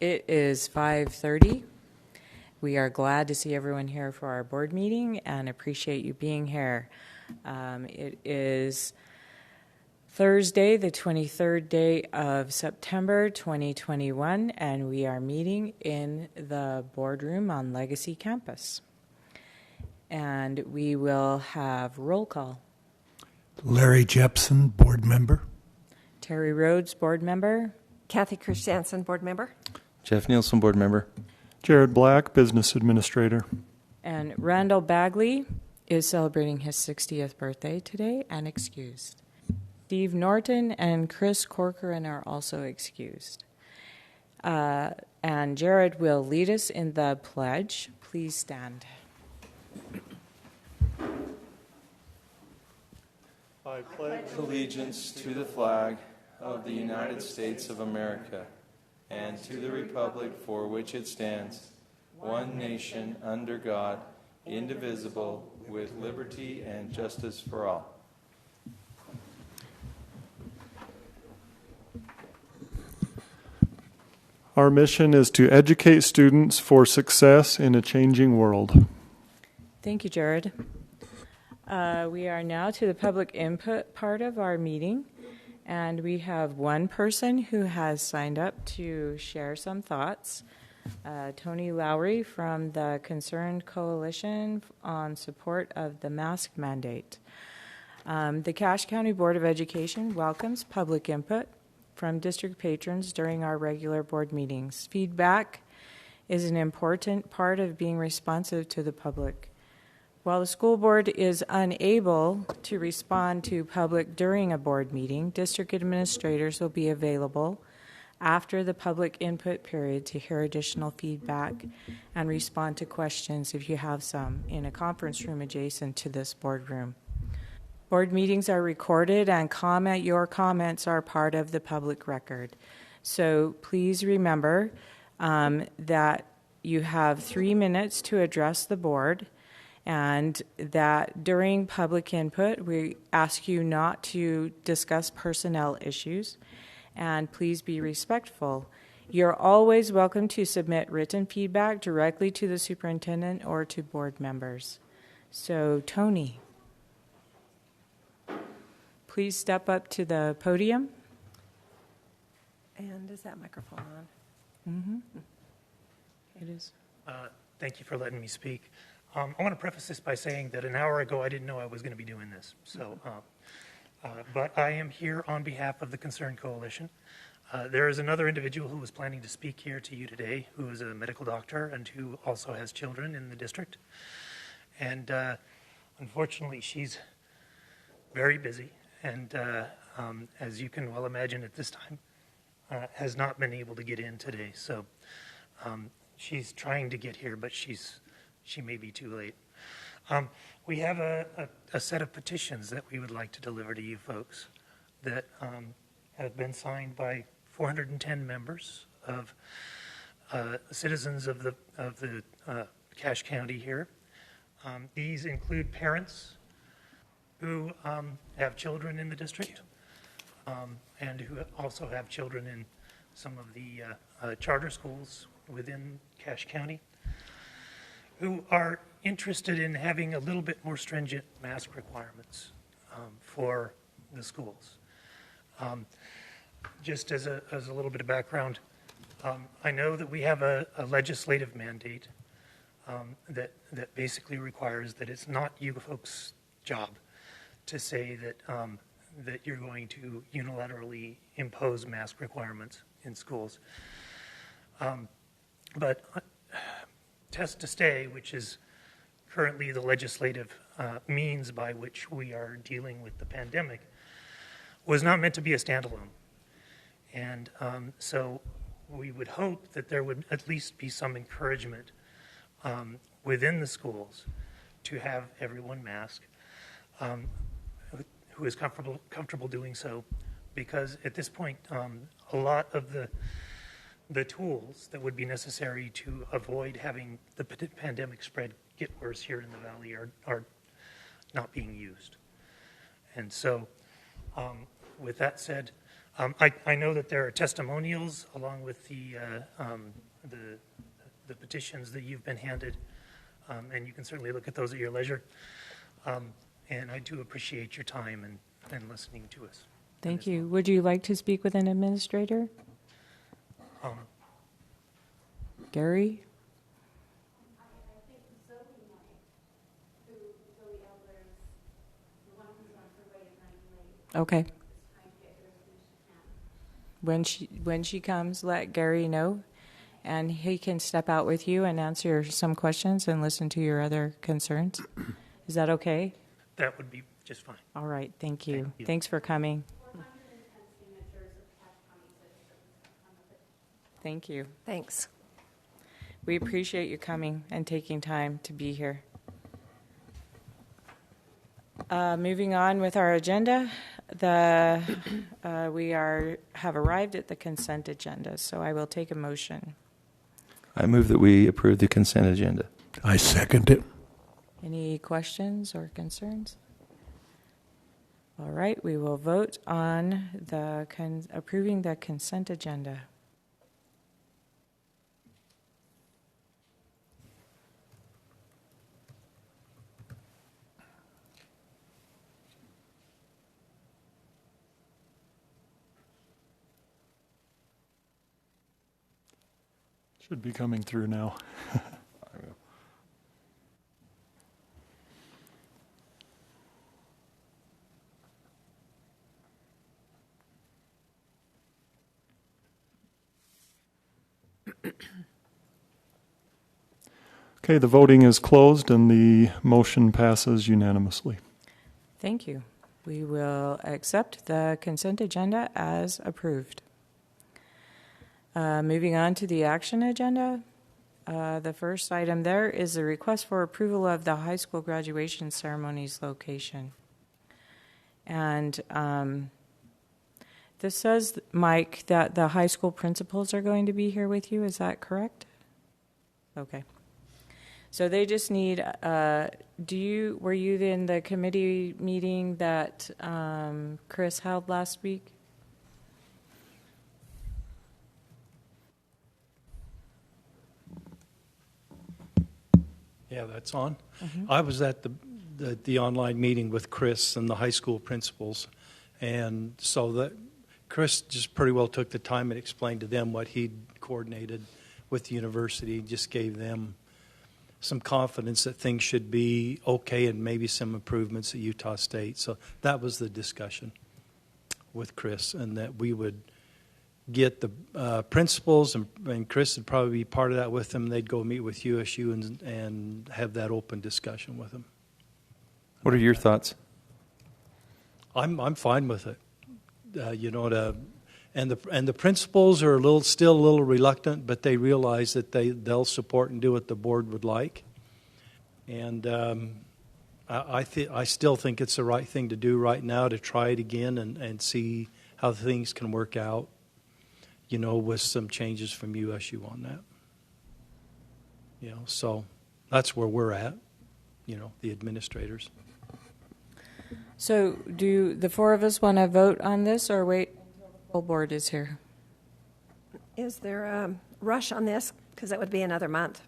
It is 5:30. We are glad to see everyone here for our board meeting and appreciate you being here. It is Thursday, the 23rd day of September 2021, and we are meeting in the boardroom on Legacy Campus. And we will have roll call. Larry Jepson, board member. Terry Rhodes, board member. Kathy Christiansen, board member. Jeff Nielsen, board member. Jared Black, business administrator. And Randall Bagley is celebrating his 60th birthday today and excused. Steve Norton and Chris Corcoran are also excused. And Jared will lead us in the pledge. Please stand. I pledge allegiance to the flag of the United States of America and to the republic for which it stands, one nation under God, indivisible, with liberty and justice for all. Our mission is to educate students for success in a changing world. Thank you, Jared. We are now to the public input part of our meeting, and we have one person who has signed up to share some thoughts. Tony Lowry from the Concerned Coalition on support of the mask mandate. The Cache County Board of Education welcomes public input from district patrons during our regular board meetings. Feedback is an important part of being responsive to the public. While the school board is unable to respond to public during a board meeting, district administrators will be available after the public input period to hear additional feedback and respond to questions if you have some in a conference room adjacent to this boardroom. Board meetings are recorded and your comments are part of the public record. So please remember that you have 3 minutes to address the board, and that during public input, we ask you not to discuss personnel issues, and please be respectful. You're always welcome to submit written feedback directly to the superintendent or to board members. So, Tony, please step up to the podium. And is that microphone on? Mm-hmm. It is. Thank you for letting me speak. I want to preface this by saying that an hour ago I didn't know I was going to be doing this. So, but I am here on behalf of the Concerned Coalition. There is another individual who was planning to speak here to you today, who is a medical doctor and who also has children in the district. And unfortunately, she's very busy, and as you can well imagine at this time, has not been able to get in today. So she's trying to get here, but she may be too late. We have a set of petitions that we would like to deliver to you folks that have been signed by 410 members of citizens of the Cache County here. These include parents who have children in the district and who also have children in some of the charter schools within Cache County, who are interested in having a little bit more stringent mask requirements for the schools. Just as a little bit of background, I know that we have a legislative mandate that basically requires that it's not you folks' job to say that that you're going to unilaterally impose mask requirements in schools. But Test to Stay, which is currently the legislative means by which we are dealing with the pandemic, was not meant to be a standalone. And so we would hope that there would at least be some encouragement within the schools to have everyone mask who is comfortable doing so, because at this point, a lot of the tools that would be necessary to avoid having the pandemic spread get worse here in the valley are not being used. And so with that said, I know that there are testimonials along with the petitions that you've been handed, and you can certainly look at those at your leisure. And I do appreciate your time and listening to us. Thank you. Would you like to speak with an administrator? Gary? Okay. When she comes, let Gary know, and he can step out with you and answer some questions and listen to your other concerns. Is that okay? That would be just fine. All right. Thank you. Thank you. Thanks for coming. Thank you. Thanks. We appreciate you coming and taking time to be here. Moving on with our agenda, we have arrived at the consent agenda, so I will take a motion. I move that we approve the consent agenda. I second it. Any questions or concerns? All right, we will vote on approving the consent agenda. Should be coming through now. Okay, the voting is closed and the motion passes unanimously. Thank you. We will accept the consent agenda as approved. Moving on to the action agenda, the first item there is a request for approval of the high school graduation ceremonies location. And this says, Mike, that the high school principals are going to be here with you. Is that correct? Okay. So they just need, were you in the committee meeting that Chris held last week? Yeah, that's on. Mm-hmm. I was at the online meeting with Chris and the high school principals, and so that Chris just pretty well took the time and explained to them what he'd coordinated with the university, just gave them some confidence that things should be okay and maybe some improvements at Utah State. So that was the discussion with Chris, and that we would get the principals, and Chris would probably be part of that with them. They'd go meet with USU and have that open discussion with them. What are your thoughts? I'm fine with it. And the principals are still a little reluctant, but they realize that they'll support and do what the board would like. And I still think it's the right thing to do right now, to try it again and see how things can work out, with some changes from USU on that. So that's where we're at, the administrators. So do the four of us want to vote on this or wait until the full board is here? Is there a rush on this? Because that would be another month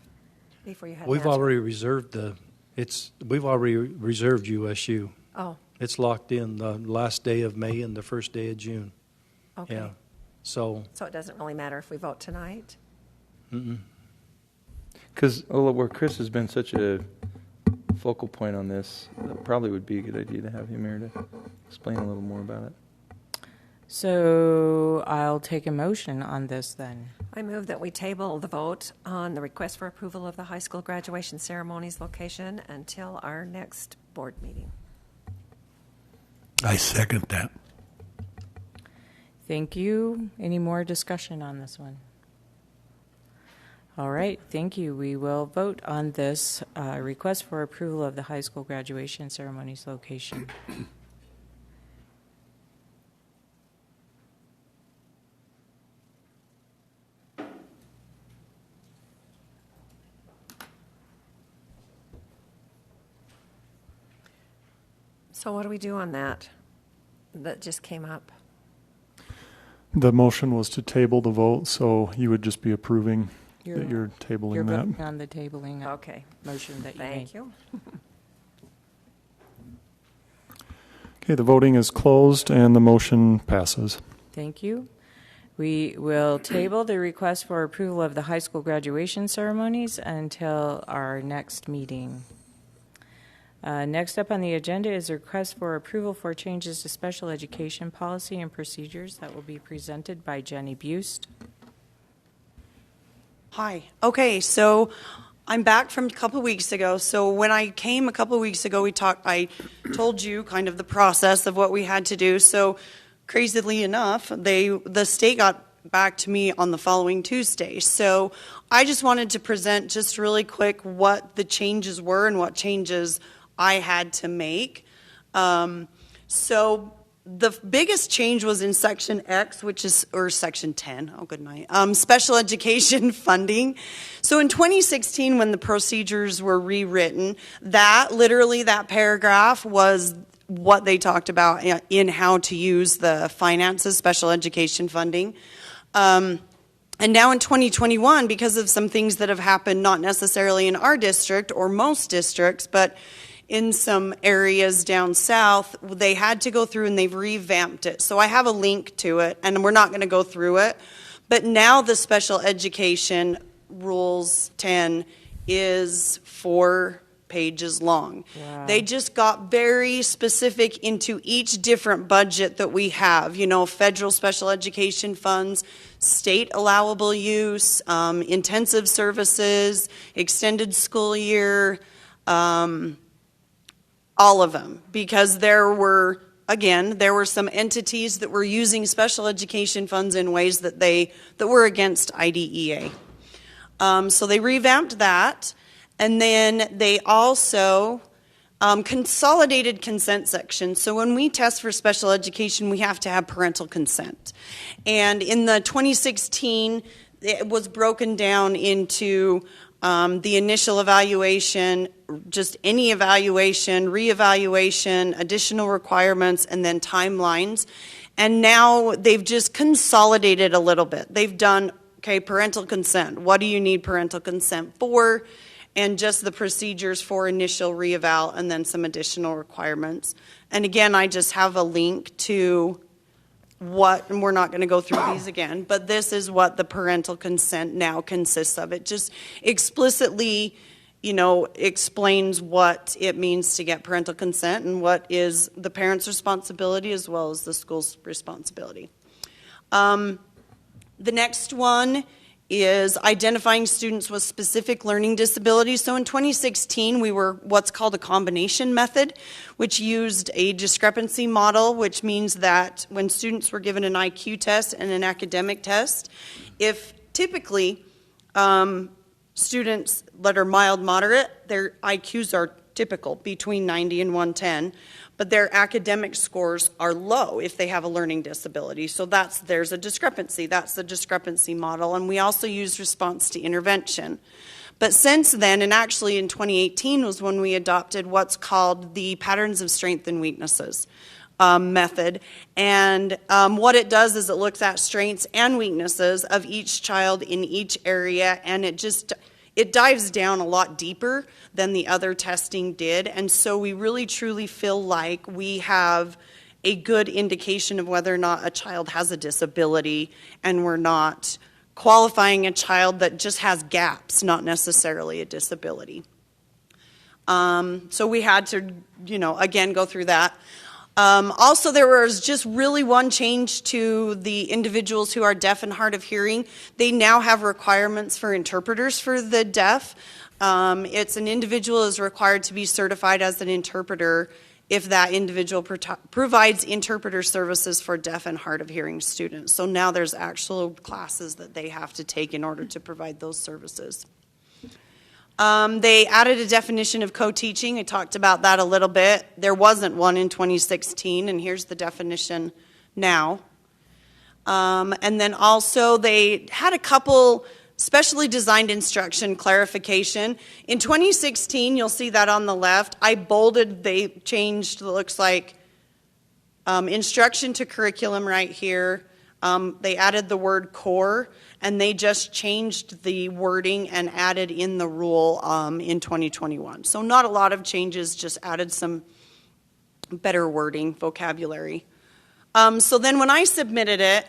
before you have We've an answer. already reserved USU. Oh, It's locked in the last day of May and the first day of June. okay. Yeah. So So it doesn't really matter if we vote tonight? Because where Chris has been such a focal point on this, it probably would be a good idea to have him here to explain a little more about it. So I'll take a motion on this then. I move that we table the vote on the request for approval of the high school graduation ceremonies location until our next board meeting. I second that. Thank you. Any more discussion on this one? All right, thank you. We will vote on this request for approval of the high school graduation ceremonies location. So what do we do on that? That just came up. The motion was to table the vote, so you would just be approving that you're tabling You're that. voting on the tabling Okay, motion that you made. thank you. Okay, the voting is closed and the motion passes. Thank you. We will table the request for approval of the high school graduation ceremonies until our next meeting. Next up on the agenda is a request for approval for changes to special education policy and procedures that will be presented by Jenny Buist. Hi. Okay, so I'm back from a couple weeks ago. So when I came a couple weeks ago, I told you kind of the process of what we had to do. So crazily enough, the state got back to me on the following Tuesday. So I just wanted to present just really quick what the changes were and what changes I had to make. So the biggest change was in Section X, or Section 10, oh good night, special education funding. So in 2016, when the procedures were rewritten, that paragraph was what they talked about in how to use the finances, special education funding. And now in 2021, because of some things that have happened, not necessarily in our district or most districts, but in some areas down south, they had to go through and they've revamped it. So I have a link to it, and we're not going to go through it. But now the special education rules 10 is 4 pages long. Wow. They just got very specific into each different budget that we have. You know, federal special education funds, state allowable use, intensive services, extended school year, all of them, because there were some entities that were using special education funds in ways that were against IDEA. So they revamped that, and then they also consolidated consent sections. So when we test for special education, we have to have parental consent. And in the 2016, it was broken down into the initial evaluation, just any evaluation, reevaluation, additional requirements, and then timelines. And now they've just consolidated a little bit. They've done, okay, parental consent. What do you need parental consent for? And just the procedures for initial reeval and then some additional requirements. And again, I just have a link to and we're not going to go through these again, but this is what the parental consent now consists of. It just explicitly, explains what it means to get parental consent and what is the parent's responsibility as well as the school's responsibility. The next one is identifying students with specific learning disabilities. So in 2016, we were what's called a combination method, which used a discrepancy model, which means that when students were given an IQ test and an academic test, if typically students that are mild moderate, their IQs are typical, between 90 and 110, but their academic scores are low if they have a learning disability. So there's a discrepancy. That's the discrepancy model. And we also use response to intervention. But since then, and actually in 2018 was when we adopted what's called the patterns of strengths and weaknesses method. And what it does is it looks at strengths and weaknesses of each child in each area, and it dives down a lot deeper than the other testing did. And so we really truly feel like we have a good indication of whether or not a child has a disability, and we're not qualifying a child that just has gaps, not necessarily a disability. So we had to, again, go through that. Also, there was just really one change to the individuals who are deaf and hard of hearing. They now have requirements for interpreters for the deaf. It's an individual is required to be certified as an interpreter if that individual provides interpreter services for deaf and hard of hearing students. So now there's actual classes that they have to take in order to provide those services. They added a definition of co-teaching. I talked about that a little bit. There wasn't one in 2016, and here's the definition now. And then also they had a couple specially designed instruction clarification. In 2016, you'll see that on the left, I bolded, they changed, it looks like instruction to curriculum right here. They added the word core, and they just changed the wording and added in the rule in 2021. So not a lot of changes, just added some better wording, vocabulary. So then when I submitted it,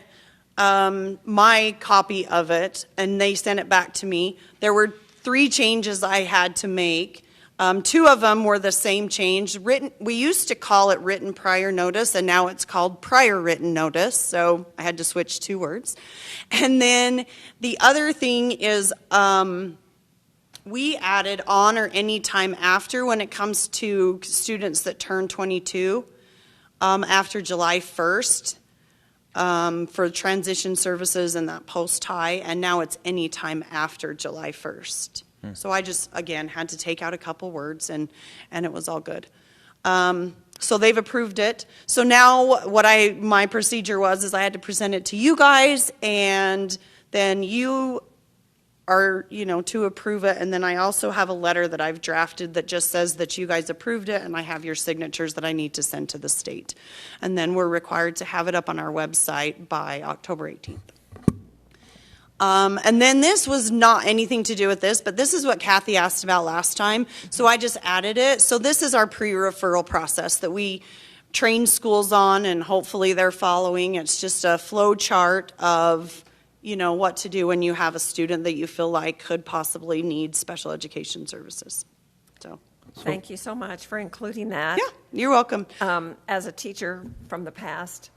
my copy of it, and they sent it back to me, there were 3 changes I had to make. 2 of them were the same change. We used to call it written prior notice, and now it's called prior written notice, so I had to switch 2 words. And then the other thing is we added on or any time after when it comes to students that turn 22 after July 1st for transition services and that post-high, and now it's any time after July 1st. So I just, again, had to take out a couple words, and it was all good. So they've approved it. So now my procedure is I had to present it to you guys, and then you are, to approve it. And then I also have a letter that I've drafted that just says that you guys approved it, and I have your signatures that I need to send to the state. And then we're required to have it up on our website by October 18th. And then this was not anything to do with this, but this is what Kathy asked about last time. So I just added it. So this is our pre-referral process that we train schools on, and hopefully they're following. It's just a flow chart of, what to do when you have a student that you feel like could possibly need special education services. So Thank you so much for including that. yeah, you're welcome. As a teacher from the past,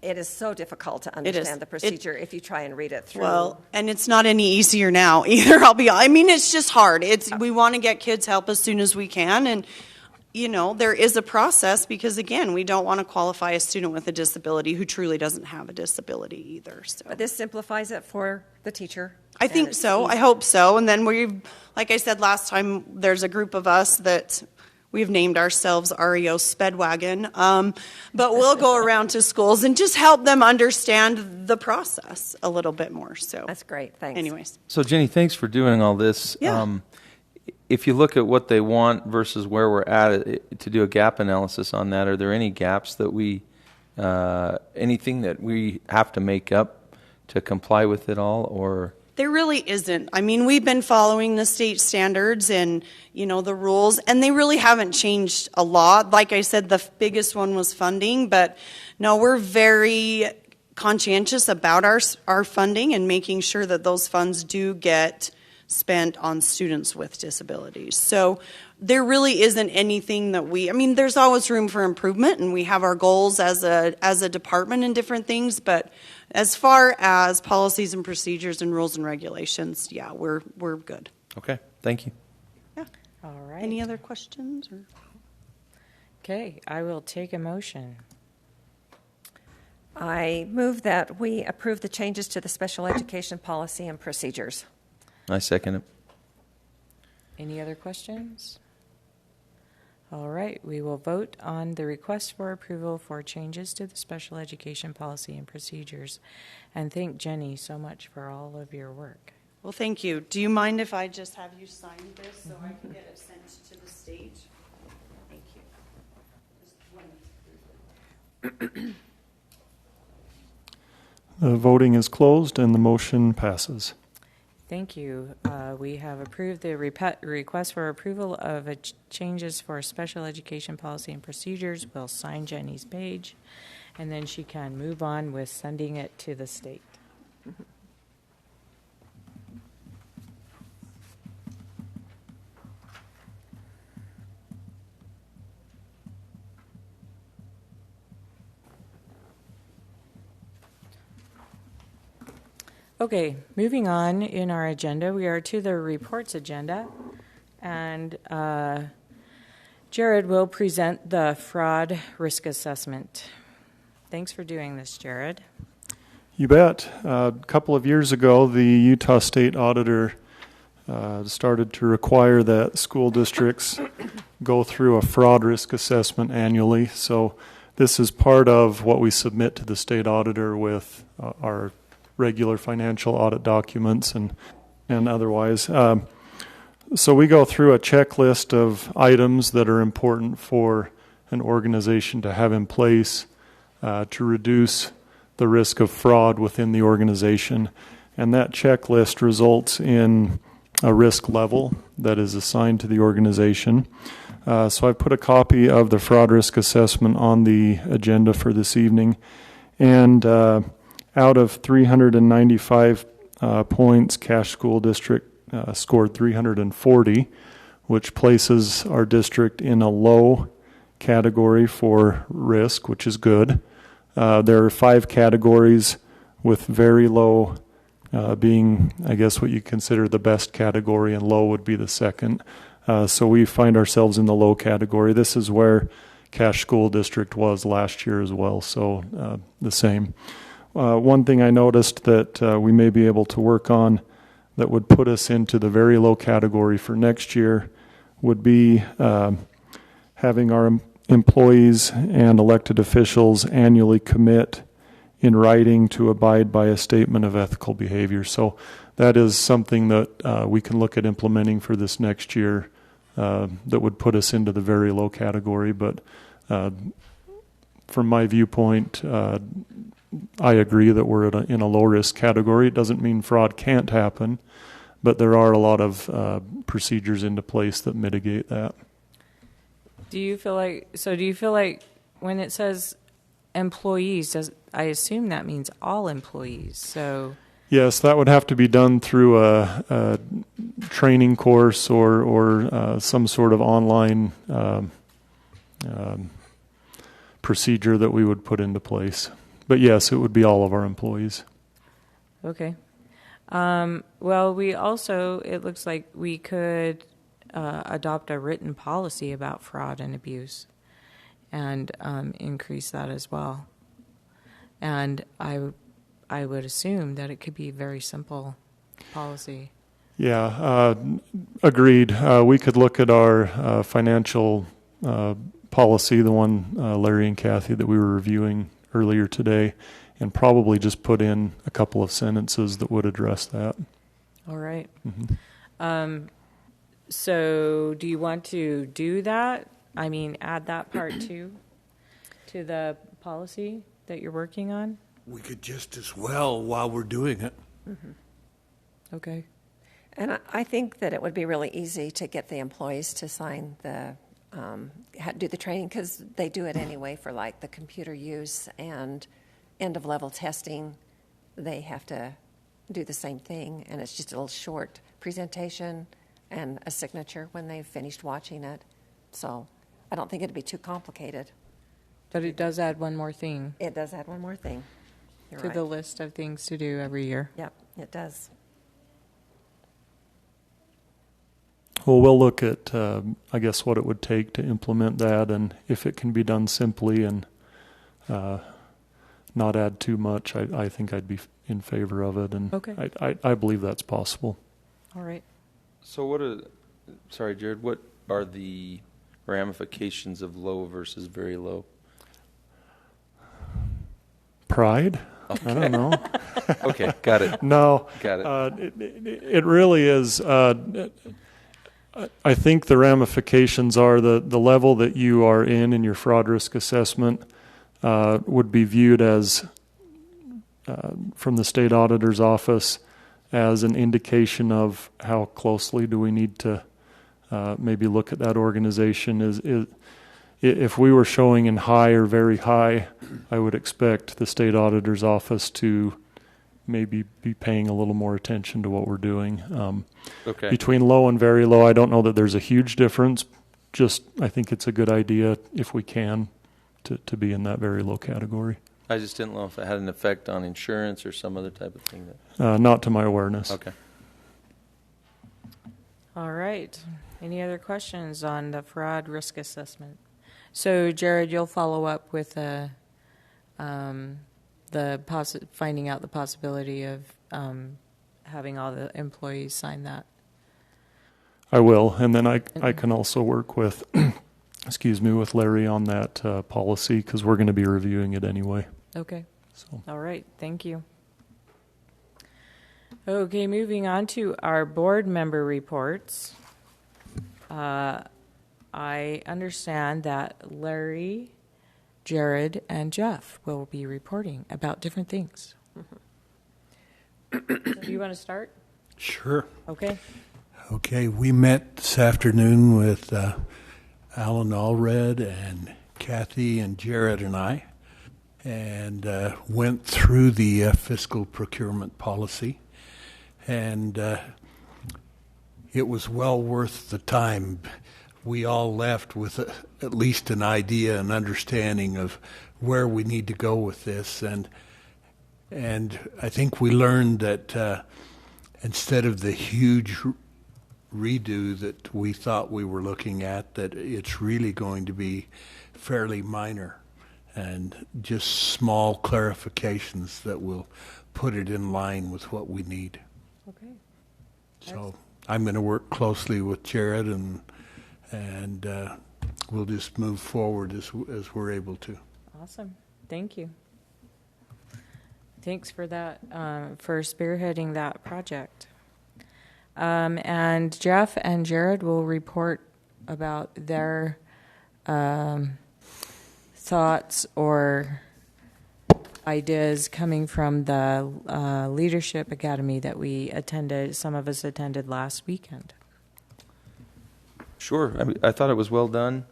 it is so difficult to understand the procedure if you try and read it through. Well, and it's not any easier now either. It's just hard. We want to get kids help as soon as we can, and there is a process because, again, we don't want to qualify a student with a disability who truly doesn't have a disability either. So. But this simplifies it for the teacher. I think so. I hope so. And then like I said last time, there's a group of us that we've named ourselves REO Spedwagon, but we'll go around to schools and just help them understand the process a little bit more. So that's great. Thanks. Anyways. So, Jenny, thanks for doing all this. Yeah. If you look at what they want versus where we're at, to do a gap analysis on that, are there any gaps that anything that we have to make up to comply with it all, or? There really isn't. We've been following the state standards and, the rules, and they really haven't changed a lot. Like I said, the biggest one was funding, but no, we're very conscientious about our funding and making sure that those funds do get spent on students with disabilities. So there really isn't anything that there's always room for improvement, and we have our goals as a department and different things, but as far as policies and procedures and rules and regulations, yeah, we're good. Okay, thank you. Yeah. All right. Any other questions? Okay, I will take a motion. I move that we approve the changes to the special education policy and procedures. I second it. Any other questions? All right, we will vote on the request for approval for changes to the special education policy and procedures. And thank Jenny so much for all of your work. Well, thank you. Do you mind if I just have you sign this so I can get it sent to the state? Thank you. The voting is closed and the motion passes. Thank you. We have approved the request for approval of changes for special education policy and procedures. We'll sign Jenny's page, and then she can move on with sending it to the state. Okay, moving on in our agenda, we are to the reports agenda, and Jared will present the fraud risk assessment. Thanks for doing this, Jared. You bet. A couple of years ago, the Utah State Auditor started to require that school districts go through a fraud risk assessment annually. So this is part of what we submit to the state auditor with our regular financial audit documents and otherwise. So we go through a checklist of items that are important for an organization to have in place to reduce the risk of fraud within the organization. And that checklist results in a risk level that is assigned to the organization. So I've put a copy of the fraud risk assessment on the agenda for this evening. And out of 395 points, Cache School District scored 340, which places our district in a low category for risk, which is good. There are 5 categories, with very low being, I guess, what you consider the best category, and low would be the second. So we find ourselves in the low category. This is where Cache School District was last year as well, so the same. One thing I noticed that we may be able to work on that would put us into the very low category for next year would be having our employees and elected officials annually commit in writing to abide by a statement of ethical behavior. So that is something that we can look at implementing for this next year that would put us into the very low category. But from my viewpoint, I agree that we're in a low-risk category. It doesn't mean fraud can't happen, but there are a lot of procedures into place that mitigate that. Do you feel like when it says employees, I assume that means all employees? So yes, that would have to be done through a training course or some sort of online procedure that we would put into place. But yes, it would be all of our employees. Okay. Well, we also, it looks like we could adopt a written policy about fraud and abuse and increase that as well. And I would assume that it could be a very simple policy. Yeah, agreed. We could look at our financial policy, the one Larry and Kathy that we were reviewing earlier today, and probably just put in a couple of sentences that would address that. All right. Mm-hmm. So do you want to do that? I mean, add that part too to the policy that you're working on? We could just as well while we're doing it. Mm-hmm. Okay. And I think that it would be really easy to get the employees to sign do the training, because they do it anyway for like the computer use and end of level testing. They have to do the same thing, and it's just a little short presentation and a signature when they've finished watching it. So I don't think it'd be too complicated. But it does add one more thing It does add one more thing. You're to right. the list of things to do every year. Yep, it does. Well, we'll look at, I guess, what it would take to implement that, and if it can be done simply and not add too much, I think I'd be in favor of it, and Okay. I believe that's possible. All right. So sorry, Jared, what are the ramifications of low versus very low? Pride? Okay. I don't know. Okay, got it. No. Got it. It really is. I think the ramifications are the level that you are in your fraud risk assessment would be viewed as, from the state auditor's office, as an indication of how closely do we need to maybe look at that organization. If we were showing in high or very high, I would expect the state auditor's office to maybe be paying a little more attention to what we're doing. Okay. Between low and very low, I don't know that there's a huge difference. Just, I think it's a good idea, if we can, to be in that very low category. I just didn't know if it had an effect on insurance or some other type of thing. Not to my awareness. Okay. All right. Any other questions on the fraud risk assessment? So, Jared, you'll follow up with finding out the possibility of having all the employees sign that. I will, and then I can also work with, with Larry on that policy, because we're going to be reviewing it anyway. Okay. So. All right. Thank you. Okay, moving on to our board member reports. I understand that Larry Jared and Jeff will be reporting about different things. So do you want to start? Sure. Okay. Okay, we met this afternoon with Alan Allred and Kathy and Jared and I, and went through the fiscal procurement policy, and it was well worth the time. We all left with at least an idea, an understanding of where we need to go with this, and I think we learned that instead of the huge redo that we thought we were looking at, that it's really going to be fairly minor and just small clarifications that will put it in line with what we need. Okay. So I'm going to work closely with Jared, and we'll just move forward as we're able to. Awesome. Thank you. Thanks for that, for spearheading that project. And Jeff and Jared will report about their thoughts or ideas coming from the Leadership Academy that we attended, some of us attended last weekend. Sure. I thought it was well done.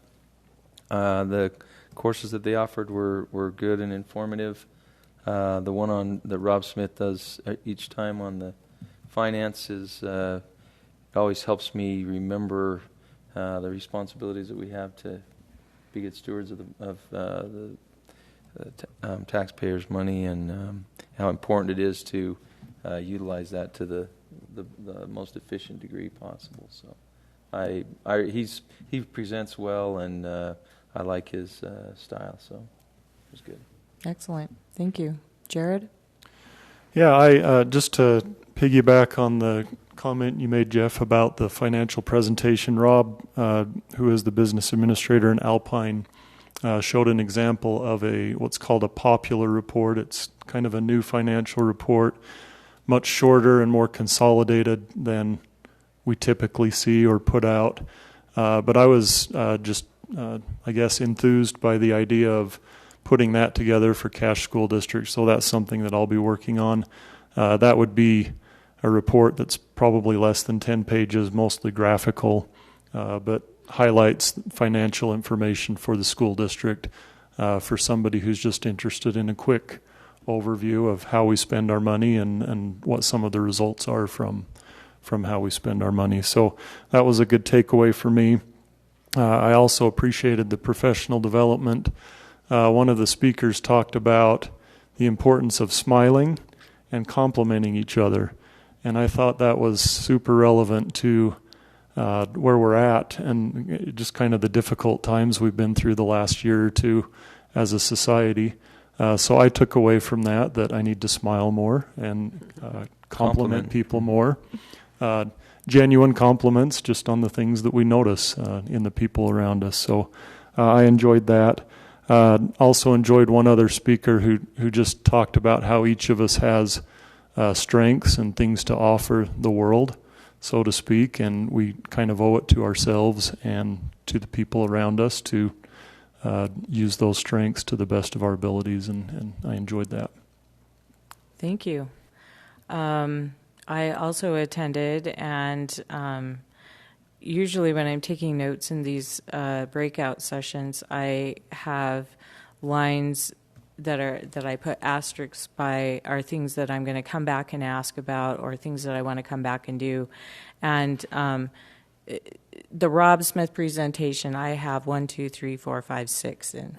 The courses that they offered were good and informative. The one that Rob Smith does each time on the finances always helps me remember the responsibilities that we have to be good stewards of the taxpayers' money, and how important it is to utilize that to the most efficient degree possible. So, he presents well, and I like his style. So, it was good. Excellent. Thank you. Jared? Yeah, I just to piggyback on the comment you made, Jeff, about the financial presentation, Rob, who is the business administrator in Alpine, showed an example of what's called a popular report. It's kind of a new financial report, much shorter and more consolidated than we typically see or put out. But I was just, I guess, enthused by the idea of putting that together for Cache School District, so that's something that I'll be working on. That would be a report that's probably less than 10 pages, mostly graphical, but highlights financial information for the school district for somebody who's just interested in a quick overview of how we spend our money and what some of the results are from how we spend our money. So that was a good takeaway for me. I also appreciated the professional development. One of the speakers talked about the importance of smiling and complimenting each other. And I thought that was super relevant to where we're at and just kind of the difficult times we've been through the last year or two as a society. So I took away from that I need to smile more and compliment people more. Genuine compliments just on the things that we notice in the people around us. So I enjoyed that. Also enjoyed one other speaker who just talked about how each of us has strengths and things to offer the world, so to speak, and we kind of owe it to ourselves and to the people around us to use those strengths to the best of our abilities, and I enjoyed that. Thank you. I also attended, and usually when I'm taking notes in these breakout sessions, I have lines that I put asterisks by are things that I'm going to come back and ask about, or things that I want to come back and do. And the Rob Smith presentation, I have 1, 2, 3, 4, 5, 6 in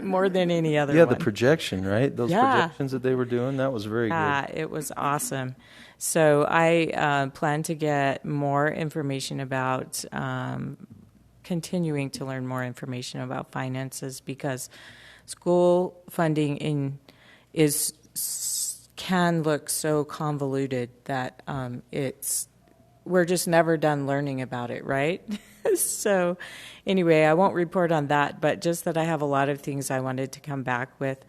more than any other Yeah, one. the projection, right? Those projections that they were doing, that was very good. It was awesome. So I plan to get more information about, continuing to learn more information about finances, because school funding can look so convoluted that we're just never done learning about it, right? So anyway, I won't report on that, but just that I have a lot of things I wanted to come back with.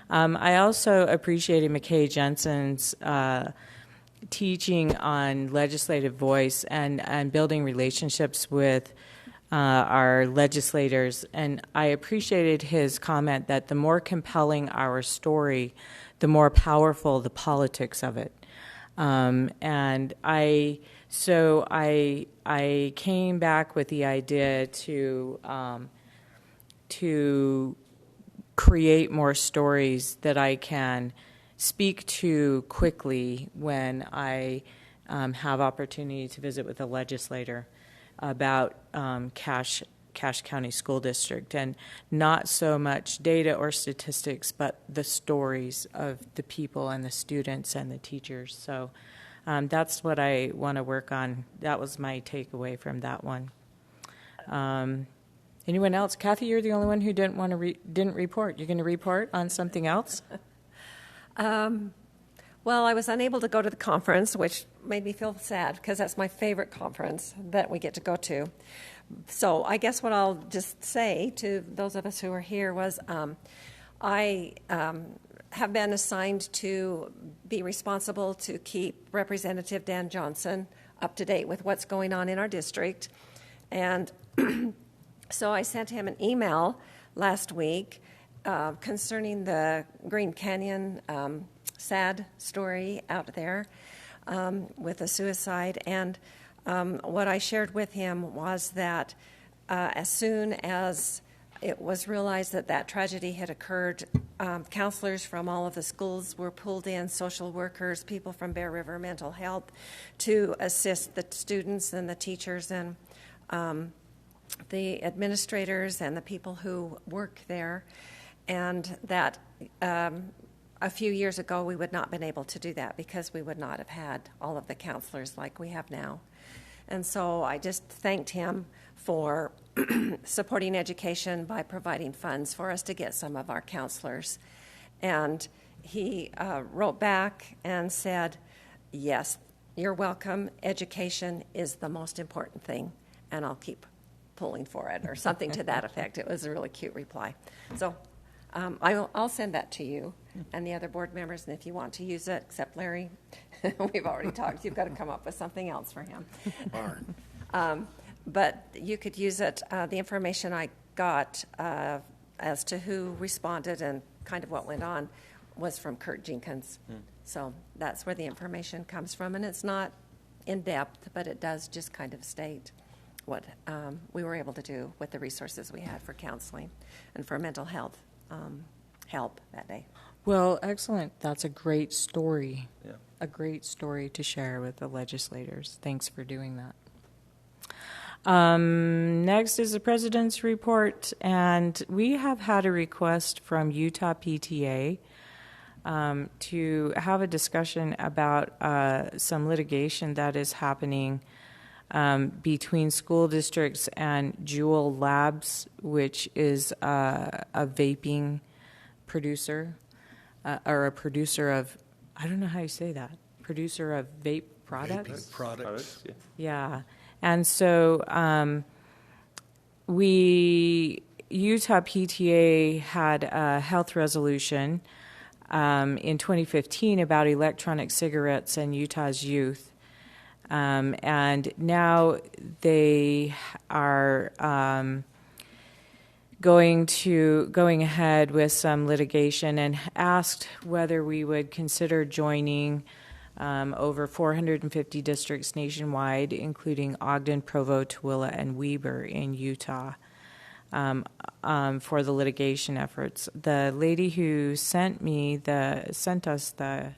I also appreciated McKay Jensen's teaching on legislative voice and building relationships with our legislators. And I appreciated his comment that the more compelling our story, the more powerful the politics of it. And I came back with the idea to create more stories that I can speak to quickly when I have opportunity to visit with a legislator about Cache County School District, and not so much data or statistics, but the stories of the people and the students and the teachers. So that's what I want to work on. That was my takeaway from that one. Anyone else? Kathy, you're the only one who didn't report. You're going to report on something else? Well, I was unable to go to the conference, which made me feel sad because that's my favorite conference that we get to go to. So I guess what I'll just say to those of us who are here was I have been assigned to be responsible to keep Representative Dan Johnson up to date with what's going on in our district. And so I sent him an email last week concerning the Green Canyon sad story out there with a suicide. And what I shared with him was that as soon as it was realized that that tragedy had occurred, counselors from all of the schools were pulled in, social workers, people from Bear River Mental Health, to assist the students and the teachers and the administrators and the people who work there. And that a few years ago we would not have been able to do that because we would not have had all of the counselors like we have now. And so I just thanked him for supporting education by providing funds for us to get some of our counselors. And he wrote back and said, yes, you're welcome. Education is the most important thing, and I'll keep pulling for it, or something to that effect. It was a really cute reply. So I'll send that to you and the other board members, and if you want to use it, except Larry, we've already talked. You've got to come up with something else for him. But you could use it. The information I got as to who responded and kind of what went on was from Kurt Jenkins. So that's where the information comes from, and it's not in depth, but it does just kind of state what we were able to do with the resources we had for counseling and for mental health help that day. Well, excellent. That's a great story. Yeah. A great story to share with the legislators. Thanks for doing that. Next is the president's report, and we have had a request from Utah PTA to have a discussion about some litigation that is happening between school districts and Jewel Labs, which is a vaping producer, or a producer of, I don't know how you say that, producer of vape products? Vaping products. Yeah. And so Utah PTA had a health resolution in 2015 about electronic cigarettes and Utah's youth. And now they are going ahead with some litigation and asked whether we would consider joining over 450 districts nationwide, including Ogden, Provo, Tooele, and Weber in Utah, for the litigation efforts. The lady who sent us the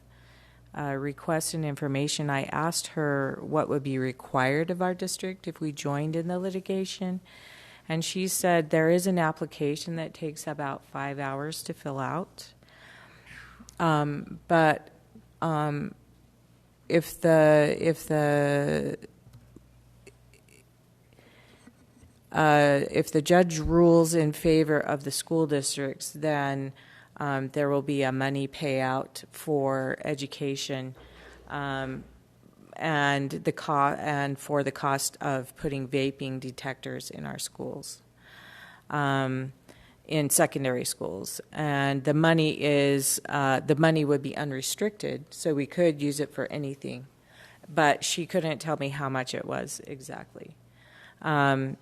request and information, I asked her what would be required of our district if we joined in the litigation, and she said there is an application that takes about 5 hours to fill out, but if the judge rules in favor of the school districts, then there will be a money payout for education, and for the cost of putting vaping detectors in our schools, in secondary schools. And the money would be unrestricted, so we could use it for anything. But she couldn't tell me how much it was exactly.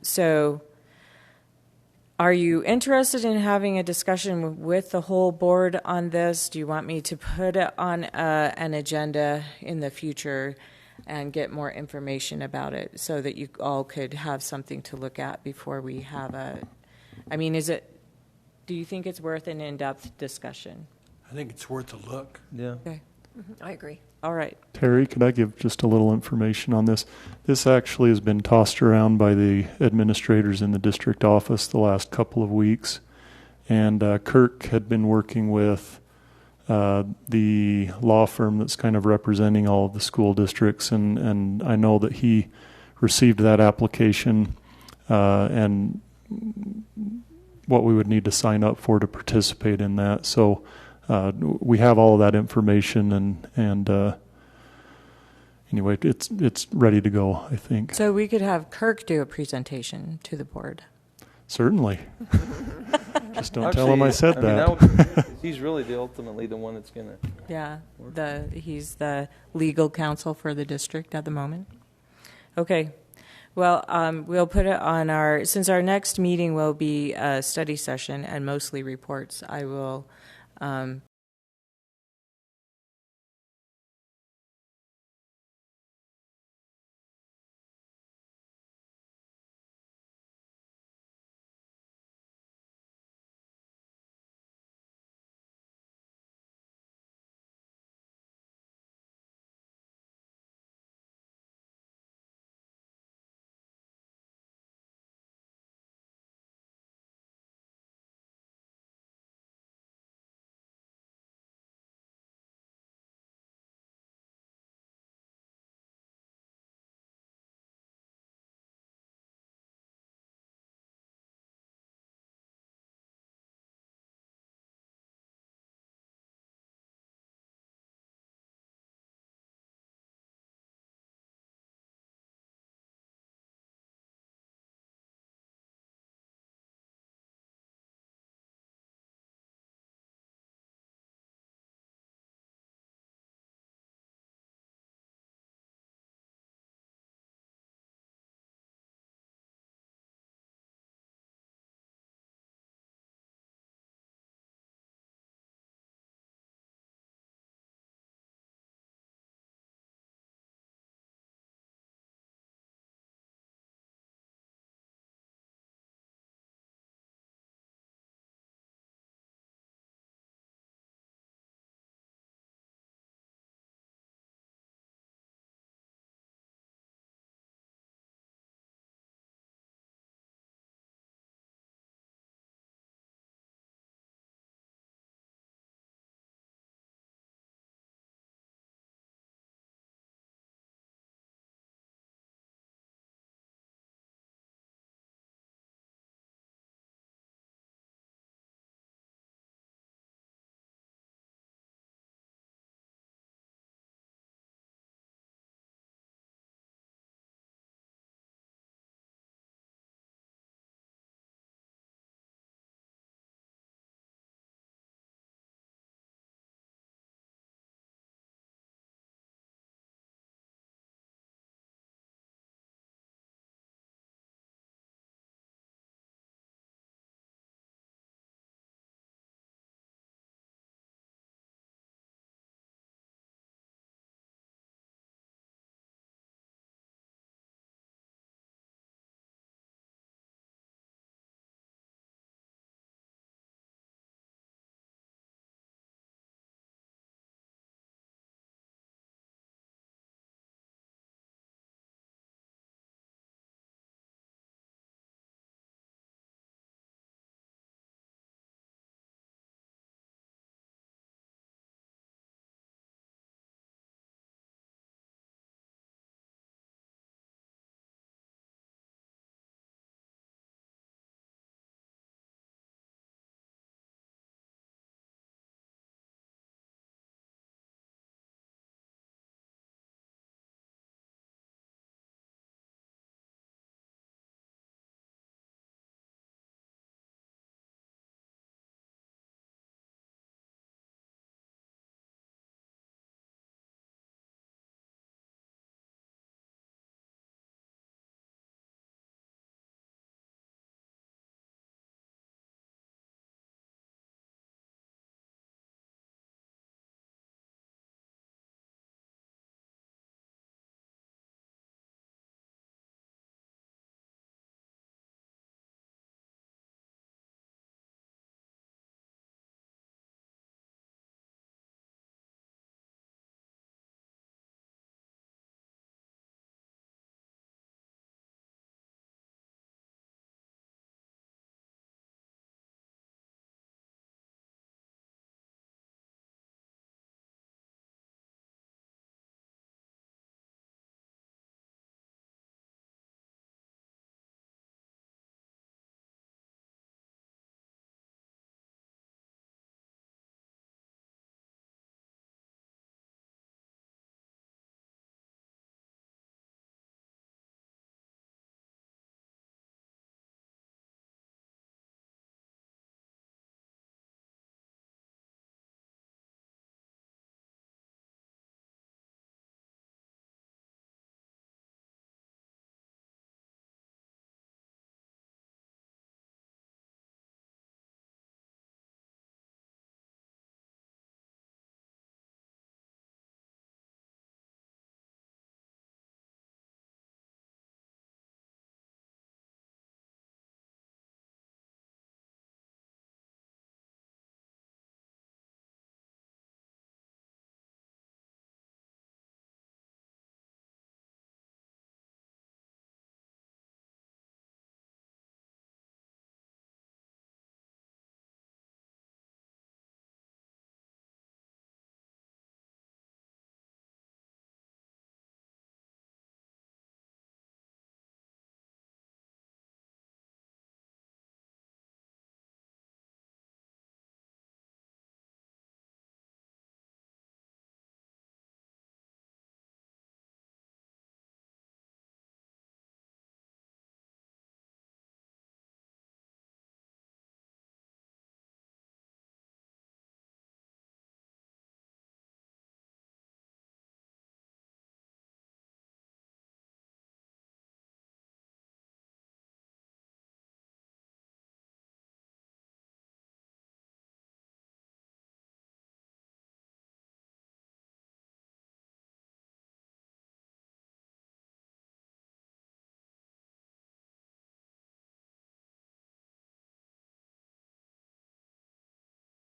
So Are you interested in having a discussion with the whole board on this? Do you want me to put it on an agenda in the future and get more information about it so that you all could have something to look at before we have I mean, do you think it's worth an in-depth discussion? I think it's worth a look. Yeah. Okay. I agree. All right. Terry, could I give just a little information on this? This actually has been tossed around by the administrators in the district office the last couple of weeks. And Kirk had been working with the law firm that's kind of representing all of the school districts. And I know that he received that application and what we would need to sign up for to participate in that. So we have all of that information, and anyway, it's ready to go, I think. So we could have Kirk do a presentation to the board. Certainly. Just don't tell him I said mean, that. would be good, 'cause he's really ultimately the one that's going to. Yeah, he's the legal counsel for the district at the moment. Okay. Well, we'll put it on since our next meeting will be a study session and mostly reports, I will